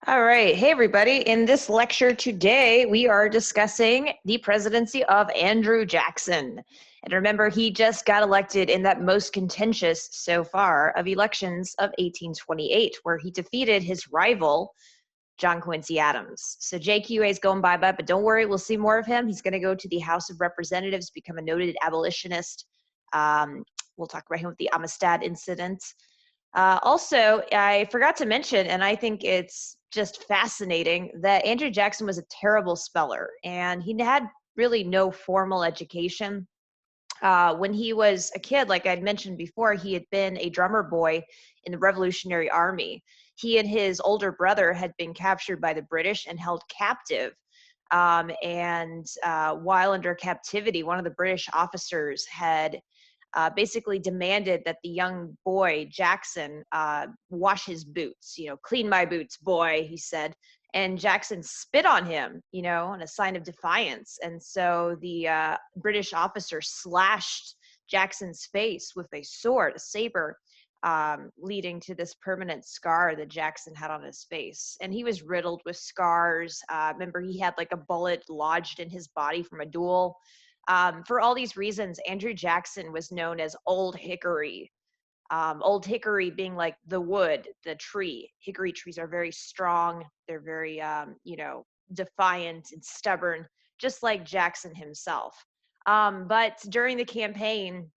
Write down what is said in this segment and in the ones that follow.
All right. Hey, everybody. In this lecture today, we are discussing the presidency of Andrew Jackson. And remember, he just got elected in that most contentious so far of elections of 1828, where he defeated his rival, John Quincy Adams. So JQA is going bye-bye, but don't worry, we'll see more of him. He's going to go to the House of Representatives, become a noted abolitionist. Um, we'll talk about him with the Amistad incident. Also, I forgot to mention, and I think it's just fascinating, that Andrew Jackson was a terrible speller, and he had really no formal education. When he was a kid, like I'd mentioned before, he had been a drummer boy in the Revolutionary Army. He and his older brother had been captured by the British and held captive. While under captivity, one of the British officers had basically demanded that the young boy, Jackson, wash his boots, clean my boots, boy, he said. And Jackson spit on him, in a sign of defiance. And so the British officer slashed Jackson's face with a sword, a saber, leading to this permanent scar that Jackson had on his face. And he was riddled with scars. Remember, he had like a bullet lodged in his body from a duel. For all these reasons, Andrew Jackson was known as Old Hickory. Old Hickory being like the wood, the tree. Hickory trees are very strong. They're very, defiant and stubborn, just like Jackson himself. But during the campaign,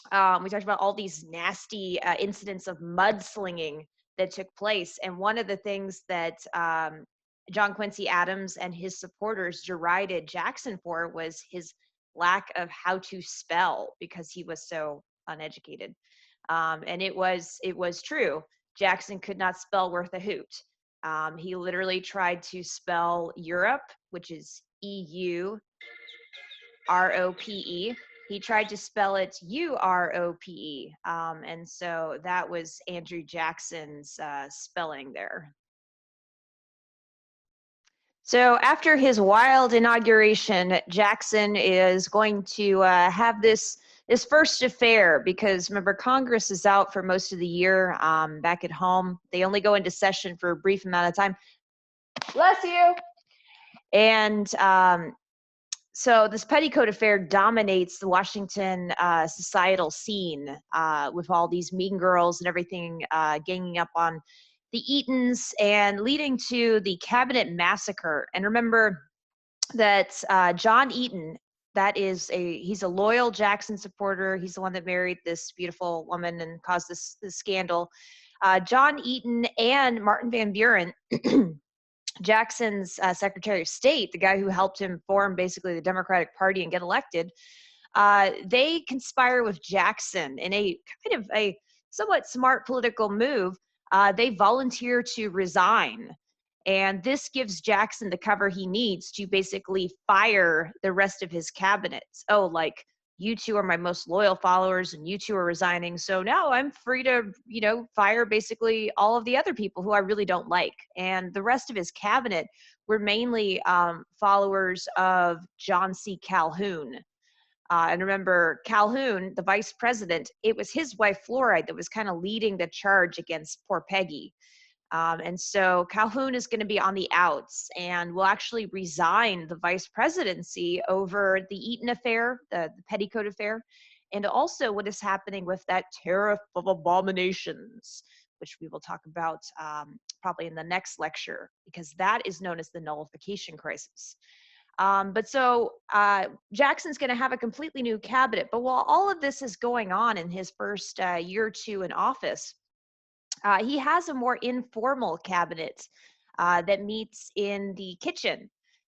we talked about all these nasty incidents of mudslinging that took place. And one of the things that John Quincy Adams and his supporters derided Jackson for was his lack of how to spell because he was so uneducated. And it was true. Jackson could not spell worth a hoot. He literally tried to spell Europe, which is Europe. He tried to spell it Urope. And so that was Andrew Jackson's spelling there. So after his wild inauguration, Jackson is going to have this first affair because remember, Congress is out for most of the year back at home. They only go into session for a brief amount of time. Bless you. And so this petticoat affair dominates the Washington societal scene with all these mean girls and everything ganging up on the Eatons and leading to the cabinet massacre. And remember that John Eaton, he's a loyal Jackson supporter. He's the one that married this beautiful woman and caused this scandal. John Eaton and Martin Van Buren Jackson's Secretary of State, the guy who helped him form basically the Democratic Party and get elected, they conspire with Jackson in a kind of a somewhat smart political move. They volunteer to resign. And this gives Jackson the cover he needs to basically fire the rest of his cabinet. Oh, like, you two are my most loyal followers and you two are resigning. So now I'm free to, fire basically all of the other people who I really don't like. And the rest of his cabinet were mainly followers of John C. Calhoun. And remember, Calhoun, the vice president, it was his wife, Fluoride, that was kind of leading the charge against poor Peggy. And so Calhoun is going to be on the outs and will actually resign the vice presidency over the Eaton affair, the petticoat affair, and also what is happening with that tariff of abominations, which we will talk about probably in the next lecture, because that is known as the nullification crisis. Jackson's going to have a completely new cabinet. But while all of this is going on in his first year or two in office, he has a more informal cabinet that meets in the kitchen.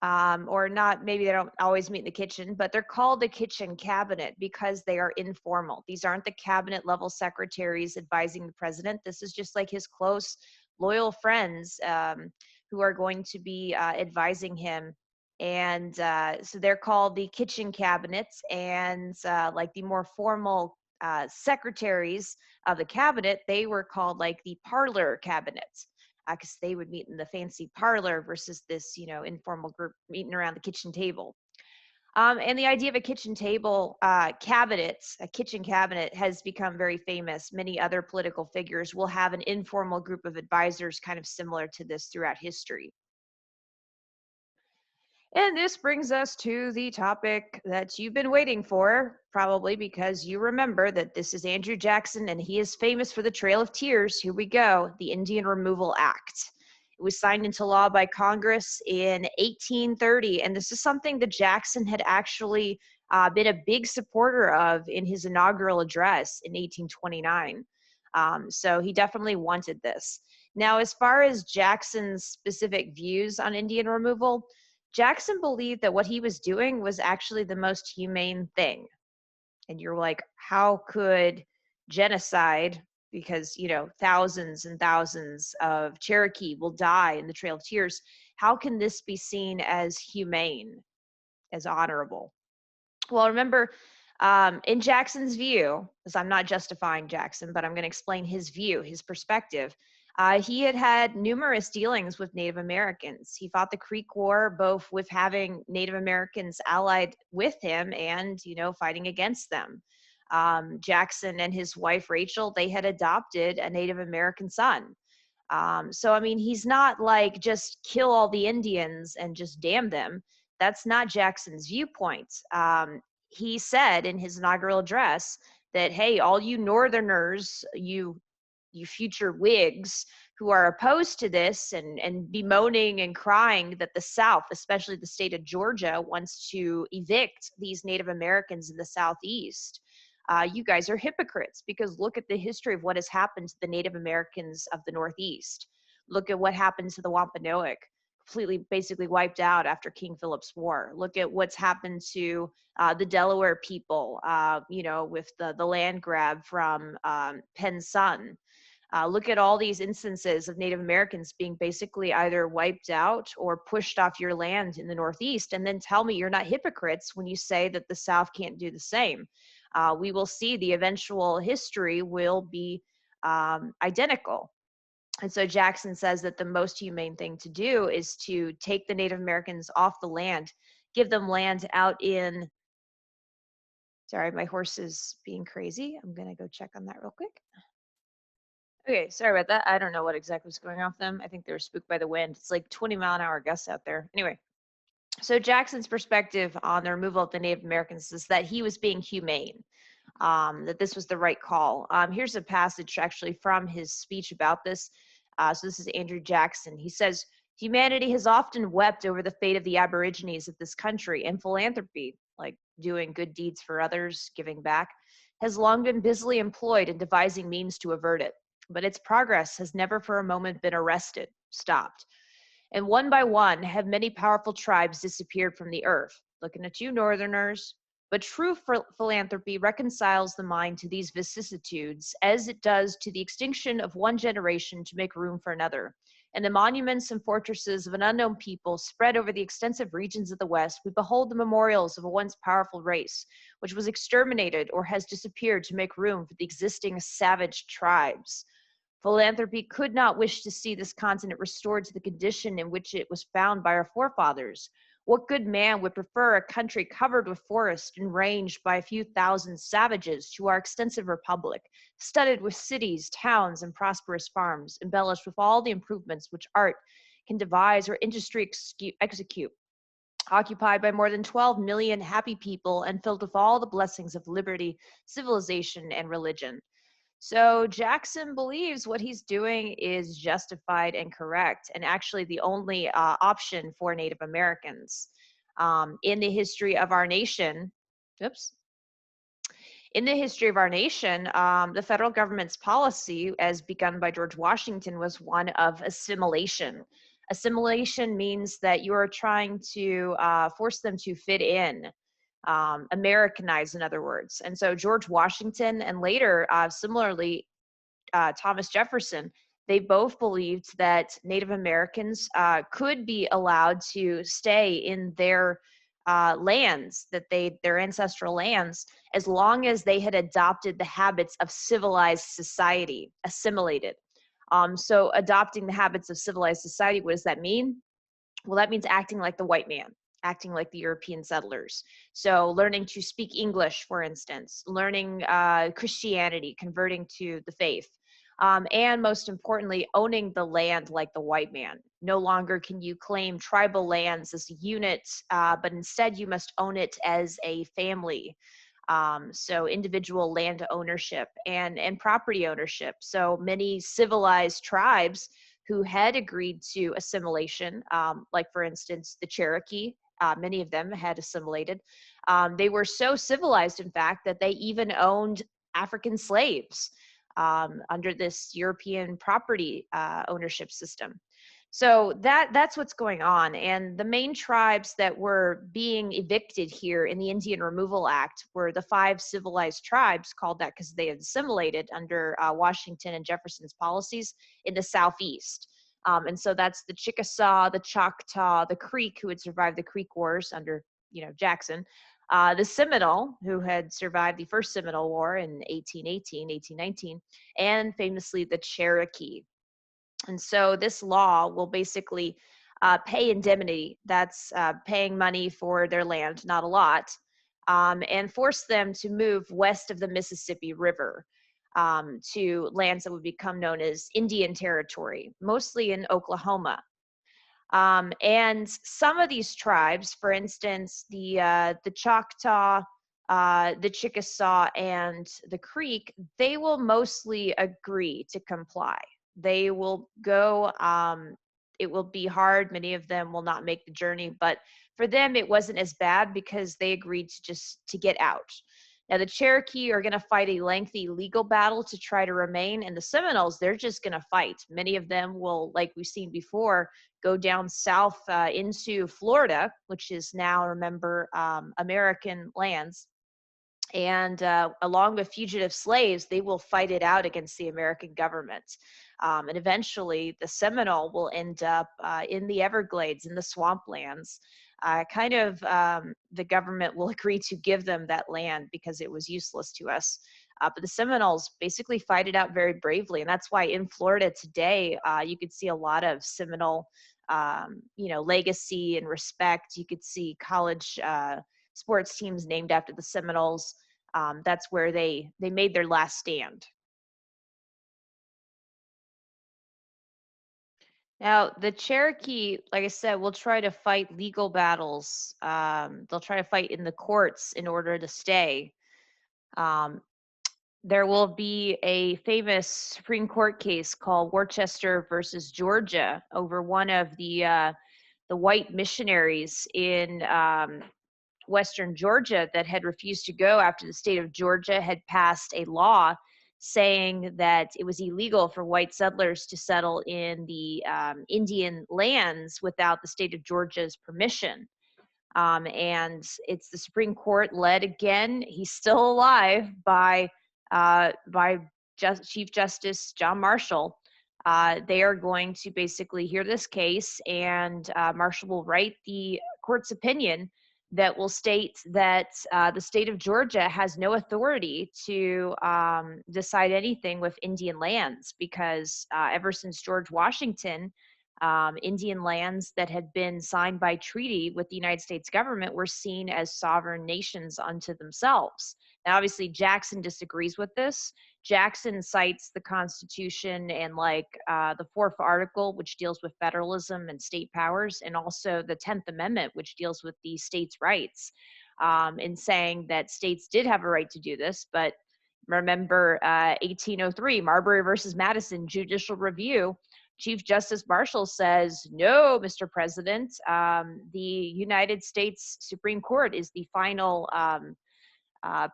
Or not, maybe they don't always meet in the kitchen, but they're called the kitchen cabinet because they are informal. These aren't the cabinet level secretaries advising the president. This is just like his close, loyal friends who are going to be advising him. And so they're called the kitchen cabinets, and like the more formal secretaries of the cabinet, they were called like the parlor cabinets because they would meet in the fancy parlor versus this, informal group meeting around the kitchen table. And the idea of a kitchen table a kitchen cabinet has become very famous. Many other political figures will have an informal group of advisors kind of similar to this throughout history. And this brings us to the topic that you've been waiting for, probably because you remember that this is Andrew Jackson and he is famous for the Trail of Tears. Here we go, the Indian Removal Act. It was signed into law by Congress in 1830, and this is something that Jackson had actually been a big supporter of in his inaugural address in 1829. So he definitely wanted this. Now, as far as Jackson's specific views on Indian removal, Jackson believed that what he was doing was actually the most humane thing. And you're like, how could genocide, because, thousands and thousands of Cherokee will die in the Trail of Tears, how can this be seen as humane, as honorable? Well, remember, in Jackson's view, because I'm not justifying Jackson, but I'm going to explain his view, his perspective. He had had numerous dealings with Native Americans. He fought the Creek War, both with having Native Americans allied with him and, fighting against them. Jackson and his wife, Rachel, they had adopted a Native American son. So, I mean, he's not like just kill all the Indians and just damn them. That's not Jackson's viewpoint. He said in his inaugural address that, hey, all you Northerners, you future Whigs who are opposed to this and bemoaning and crying that the South, especially the state of Georgia, wants to evict these Native Americans in the Southeast. You guys are hypocrites because look at the history of what has happened to the Native Americans of the Northeast. Look at what happened to the Wampanoag, completely basically wiped out after King Philip's War. Look at what's happened to the Delaware people, with the land grab from Penn's son. Look at all these instances of Native Americans being basically either wiped out or pushed off your land in the Northeast, and then tell me you're not hypocrites when you say that the South can't do the same. We will see the eventual history will be identical. And so Jackson says that the most humane thing to do is to take the Native Americans off the land, give them land out in. Sorry, my horse is being crazy. I'm going to go check on that real quick. Okay, sorry about that. I don't know what exactly was going on with them. I think they were spooked by the wind. It's like 20-mile-an-hour gusts out there. Anyway, so Jackson's perspective on the removal of the Native Americans is that he was being humane, that this was the right call. Here's a passage actually from his speech about this. So this is Andrew Jackson. He says, humanity has often wept over the fate of the Aborigines of this country, and philanthropy, like doing good deeds for others, giving back, has long been busily employed in devising means to avert it. But its progress has never for a moment been arrested, stopped. And one by one have many powerful tribes disappeared from the earth. Looking at you, Northerners. But true philanthropy reconciles the mind to these vicissitudes as it does to the extinction of one generation to make room for another. In the monuments and fortresses of an unknown people spread over the extensive regions of the West, we behold the memorials of a once powerful race, which was exterminated or has disappeared to make room for the existing savage tribes. Philanthropy could not wish to see this continent restored to the condition in which it was found by our forefathers. What good man would prefer a country covered with forest and ranged by a few thousand savages to our extensive republic, studded with cities, towns, and prosperous farms, embellished with all the improvements which art can devise or industry execute, occupied by more than 12 million happy people, and filled with all the blessings of liberty, civilization, and religion? So Jackson believes what he's doing is justified and correct, and actually the only option for Native Americans. In the history of our nation, oops, in the history of our nation, the federal government's policy, as begun by George Washington, was one of assimilation. Assimilation means that you are trying to force them to fit in, Americanize, in other words. And so George Washington and later, similarly, Thomas Jefferson, they both believed that Native Americans could be allowed to stay in their lands, their ancestral lands, as long as they had adopted the habits of civilized society, assimilated. So adopting the habits of civilized society, what does that mean? Well, that means acting like the white man, acting like the European settlers. So learning to speak English, for instance, learning Christianity, converting to the faith. And most importantly, owning the land like the white man. No longer can you claim tribal lands as a unit, but instead you must own it as a family. So individual land ownership and property ownership. So many civilized tribes who had agreed to assimilation, like for instance the Cherokee, many of them had assimilated. They were so civilized, in fact, that they even owned African slaves under this European property ownership system. So that's what's going on. And the main tribes that were being evicted here in the Indian Removal Act were the 5 civilized tribes, called that because they had assimilated under Washington and Jefferson's policies in the Southeast. And so that's the Chickasaw, the Choctaw, the Creek, who had survived the Creek Wars under, Jackson, the Seminole, who had survived the first Seminole War in 1818, 1819, and famously the Cherokee. And so this law will basically pay indemnity, that's paying money for their land, not a lot, and force them to move west of the Mississippi River to lands that would become known as Indian Territory, mostly in Oklahoma. And some of these tribes, for instance, the Choctaw, the Chickasaw, and the Creek, they will mostly agree to comply. They will go. It will be hard. Many of them will not make the journey, but for them, it wasn't as bad because they agreed to just to get out. Now, the Cherokee are going to fight a lengthy legal battle to try to remain, and the Seminoles, they're just going to fight. Many of them will, like we've seen before, go down south into Florida, which is now, remember, American lands. And along with fugitive slaves, they will fight it out against the American government. And eventually, the Seminole will end up in the Everglades, in the swamplands. The government will agree to give them that land because it was useless to us. But the Seminoles basically fight it out very bravely. And that's why in Florida today, you could see a lot of Seminole, legacy and respect. You could see college sports teams named after the Seminoles. That's where they made their last stand. Now, the Cherokee, like I said, will try to fight legal battles. They'll try to fight in the courts in order to stay. Um, there will be a famous Supreme Court case called Worcester versus Georgia over one of the white missionaries in Western Georgia that had refused to go after the state of Georgia had passed a law saying that it was illegal for white settlers to settle in the Indian lands without the state of Georgia's permission. And it's the Supreme Court led again. He's still alive by Chief Justice John Marshall. They are going to basically hear this case, and Marshall will write the court's opinion that will state that the state of Georgia has no authority to decide anything with Indian lands because ever since George Washington, Indian lands that had been signed by treaty with the United States government were seen as sovereign nations unto themselves. Now, obviously, Jackson disagrees with this. Jackson cites the Constitution and the Fourth Article, which deals with federalism and state powers, and also the 10th Amendment, which deals with the states' rights, in saying that states did have a right to do this. But remember 1803, Marbury versus Madison, judicial review. Chief Justice Marshall says, no, Mr. President, the United States Supreme Court is the final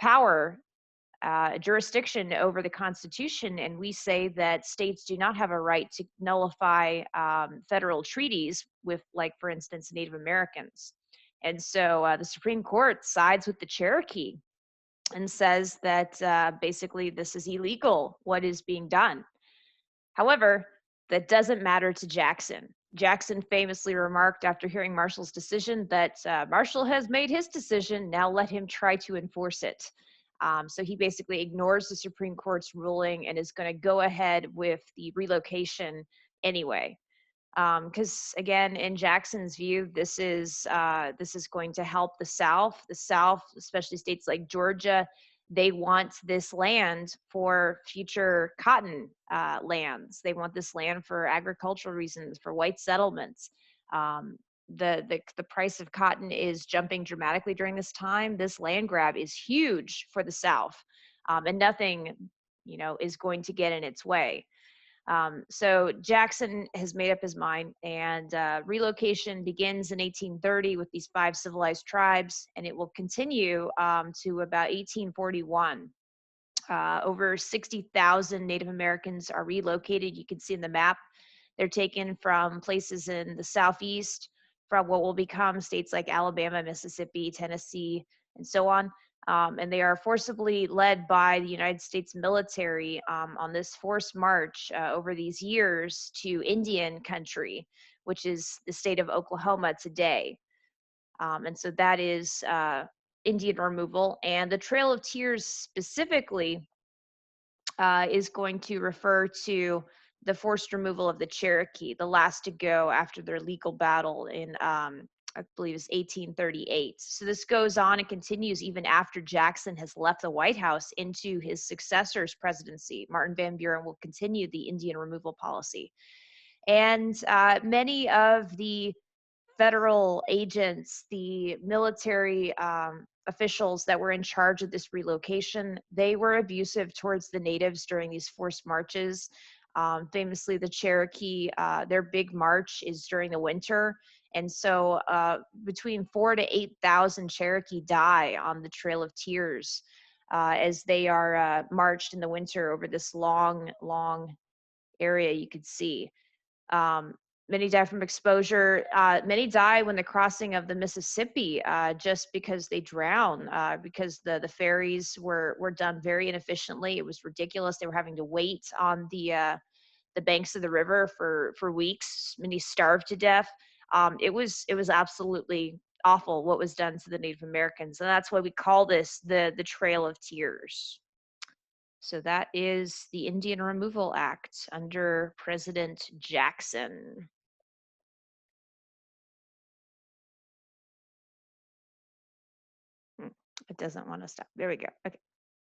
power jurisdiction over the Constitution, and we say that states do not have a right to nullify federal treaties with, like, for instance, Native Americans. And so the Supreme Court sides with the Cherokee and says that basically this is illegal, what is being done. However, that doesn't matter to Jackson. Jackson famously remarked after hearing Marshall's decision that Marshall has made his decision, now let him try to enforce it. So he basically ignores the Supreme Court's ruling and is going to go ahead with the relocation anyway. Because again, in Jackson's view, this is going to help the South. The South, especially states like Georgia, they want this land for future cotton lands. They want this land for agricultural reasons, for white settlements. Um, the price of cotton is jumping dramatically during this time. This land grab is huge for the South, and nothing, is going to get in its way. So Jackson has made up his mind, and relocation begins in 1830 with these five civilized tribes, and it will continue to about 1841. Over 60,000 Native Americans are relocated. You can see in the map, they're taken from places in the southeast, from what will become states like Alabama, Mississippi, Tennessee, and so on. And they are forcibly led by the United States military on this forced march over these years to Indian country, which is the state of Oklahoma today. And so that is Indian removal. And the Trail of Tears specifically is going to refer to the forced removal of the Cherokee, the last to go after their legal battle in, I believe, it's 1838. So this goes on and continues even after Jackson has left the White House into his successor's presidency. Martin Van Buren will continue the Indian removal policy. And many of the federal agents, the military officials that were in charge of this relocation, they were abusive towards the natives during these forced marches. Famously, the Cherokee, their big march is during the winter. And so between 4,000 to 8,000 Cherokee die on the Trail of Tears as they are marched in the winter over this long, long area you could see. Um, Many die from exposure. Many die when the crossing of the Mississippi, just because they drown, because the ferries were done very inefficiently. It was ridiculous. They were having to wait on the banks of the river for weeks. Many starved to death. It was absolutely awful what was done to the Native Americans, and that's why we call this the Trail of Tears. So that is the Indian Removal Act under President Jackson. Hmm, it doesn't want to stop. There we go. Okay.